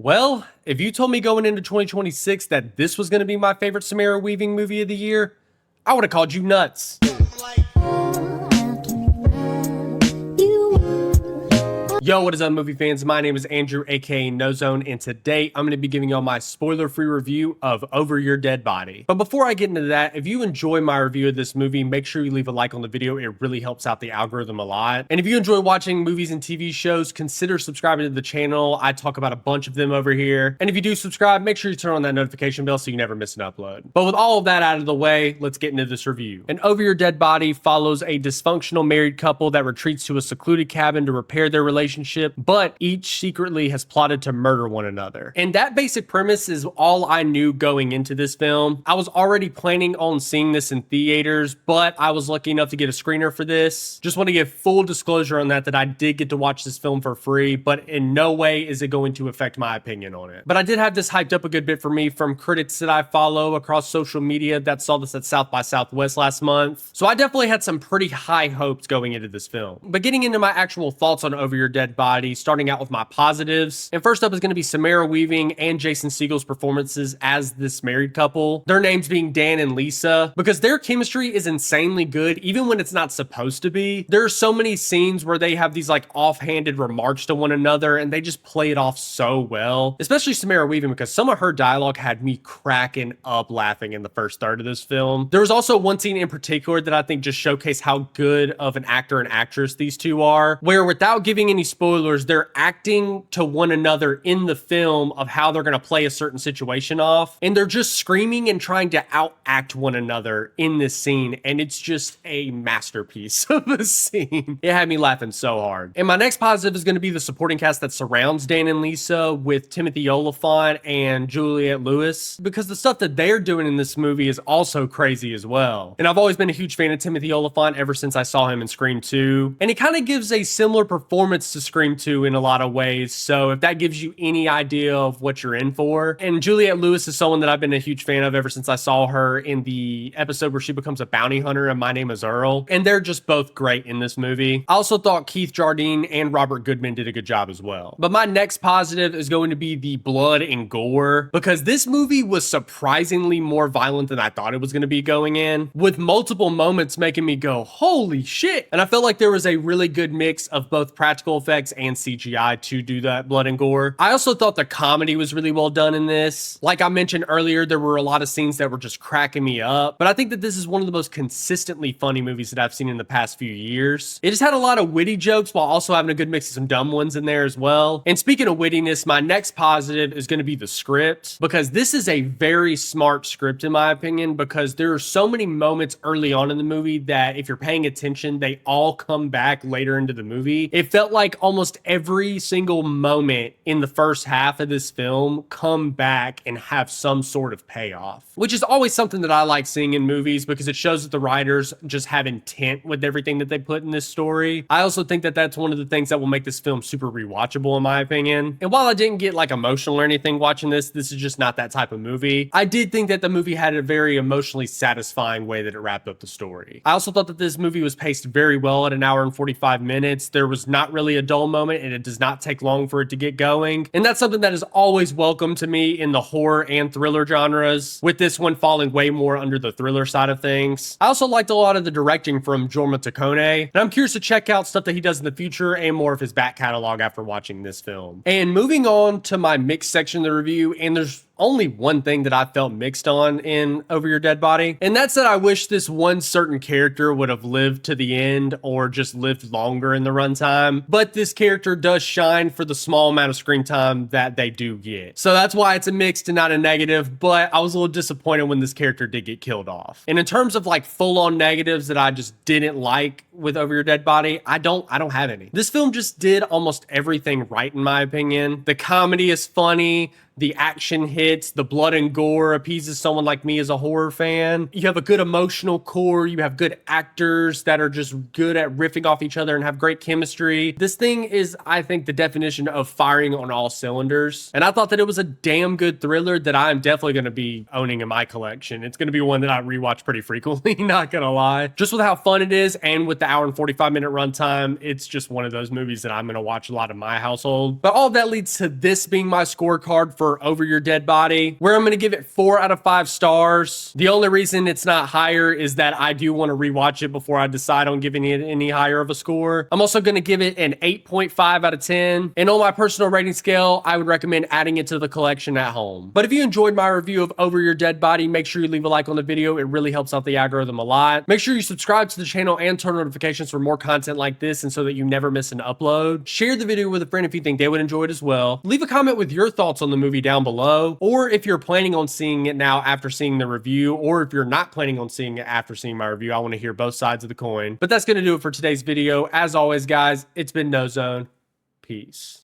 Well, if you told me going into 2026 that this was going to be my favorite Samara Weaving movie of the year, I would have called you nuts. Yo, what is up, movie fans? My name is Andrew, aka Noezone, and today I'm going to be giving y'all my spoiler-free review of Over Your Dead Body. But before I get into that, if you enjoy my review of this movie, make sure you leave a like on the video. It really helps out the algorithm a lot. And if you enjoy watching movies and TV shows, consider subscribing to the channel. I talk about a bunch of them over here. And if you do subscribe, make sure you turn on that notification bell so you never miss an upload. But with all of that out of the way, let's get into this review. And Over Your Dead Body follows a dysfunctional married couple that retreats to a secluded cabin to repair their relationship, but each secretly has plotted to murder one another. And that basic premise is all I knew going into this film. I was already planning on seeing this in theaters, but I was lucky enough to get a screener for this. Just want to give full disclosure on that I did get to watch this film for free, but in no way is it going to affect my opinion on it. But I did have this hyped up a good bit for me from critics that I follow across social media that saw this at South by Southwest last month. So I definitely had some pretty high hopes going into this film. But getting into my actual thoughts on Over Your Dead Body, starting out with my positives. And first up is going to be Samara Weaving and Jason Segel's performances as this married couple. Their names being Dan and Lisa, because their chemistry is insanely good, even when it's not supposed to be. There are so many scenes where they have these like offhanded remarks to one another, and they just play it off so well. Especially Samara Weaving, because some of her dialogue had me cracking up laughing in the first third of this film. There was also one scene in particular that I think just showcased how good of an actor and actress these two are, where without giving any spoilers, they're acting to one another in the film of how they're going to play a certain situation off, and they're just screaming and trying to outact one another in this scene, and it's just a masterpiece of a scene. It had me laughing so hard. And my next positive is going to be the supporting cast that surrounds Dan and Lisa, with Timothy Olyphant and Juliette Lewis, because the stuff that they're doing in this movie is also crazy as well. And I've always been a huge fan of Timothy Olyphant ever since I saw him in Scream 2, and he kind of gives a similar performance to Scream 2 in a lot of ways, so if that gives you any idea of what you're in for. And Juliette Lewis is someone that I've been a huge fan of ever since I saw her in the episode where she becomes a bounty hunter in My Name is Earl, and they're just both great in this movie. I also thought Keith Jardine and Robert Goodman did a good job as well. But my next positive is going to be the blood and gore, because this movie was surprisingly more violent than I thought it was going to be going in, with multiple moments making me go, holy shit. And I felt like there was a really good mix of both practical effects and CGI to do that blood and gore. I also thought the comedy was really well done in this. Like I mentioned earlier, there were a lot of scenes that were just cracking me up, but I think that this is one of the most consistently funny movies that I've seen in the past few years. It just had a lot of witty jokes while also having a good mix of some dumb ones in there as well. And speaking of wittiness, my next positive is going to be the script, because this is a very smart script in my opinion, because there are so many moments early on in the movie that if you're paying attention, they all come back later into the movie. It felt like almost every single moment in the first half of this film come back and have some sort of payoff, which is always something that I like seeing in movies, because it shows that the writers just have intent with everything that they put in this story. I also think that that's one of the things that will make this film super rewatchable in my opinion. And while I didn't get like emotional or anything watching this is just not that type of movie. I did think that the movie had a very emotionally satisfying way that it wrapped up the story. I also thought that this movie was paced very well at 1 hour and 45 minutes. There was not really a dull moment, and it does not take long for it to get going. And that's something that is always welcome to me in the horror and thriller genres, with this one falling way more under the thriller side of things. I also liked a lot of the directing from Jorma Taccone, and I'm curious to check out stuff that he does in the future and more of his back catalog after watching this film. And moving on to my mixed section of the review, and there's only one thing that I felt mixed on in Over Your Dead Body, and that's that I wish this one certain character would have lived to the end or just lived longer in the runtime, but this character does shine for the small amount of screen time that they do get. So that's why it's a mixed and not a negative, but I was a little disappointed when this character did get killed off. And in terms of like full-on negatives that I just didn't like with Over Your Dead Body, I don't have any. This film just did almost everything right in my opinion. The comedy is funny, the action hits, the blood and gore appeases someone like me as a horror fan. You have a good emotional core, you have good actors that are just good at riffing off each other and have great chemistry. This thing is, I think, the definition of firing on all cylinders. And I thought that it was a damn good thriller that I'm definitely going to be owning in my collection. It's going to be one that I rewatch pretty frequently, not gonna lie. Just with how fun it is and with the hour and 45-minute runtime. It's just one of those movies that I'm going to watch a lot in my household. But all of that leads to this being my scorecard for Over Your Dead Body, where I'm going to give it 4 out of 5 stars. The only reason it's not higher is that I do want to rewatch it before I decide on giving it any higher of a score. I'm also going to give it an 8.5 out of 10. And on my personal rating scale, I would recommend adding it to the collection at home. But if you enjoyed my review of Over Your Dead Body, make sure you leave a like on the video. It really helps out the algorithm a lot. Make sure you subscribe to the channel and turn notifications for more content like this, and so that you never miss an upload. Share the video with a friend if you think they would enjoy it as well. Leave a comment with your thoughts on the movie down below, or if you're planning on seeing it now after seeing the review, or if you're not planning on seeing it after seeing my review. I want to hear both sides of the coin. But that's going to do it for today's video. As always, guys, it's been Noezone. Peace.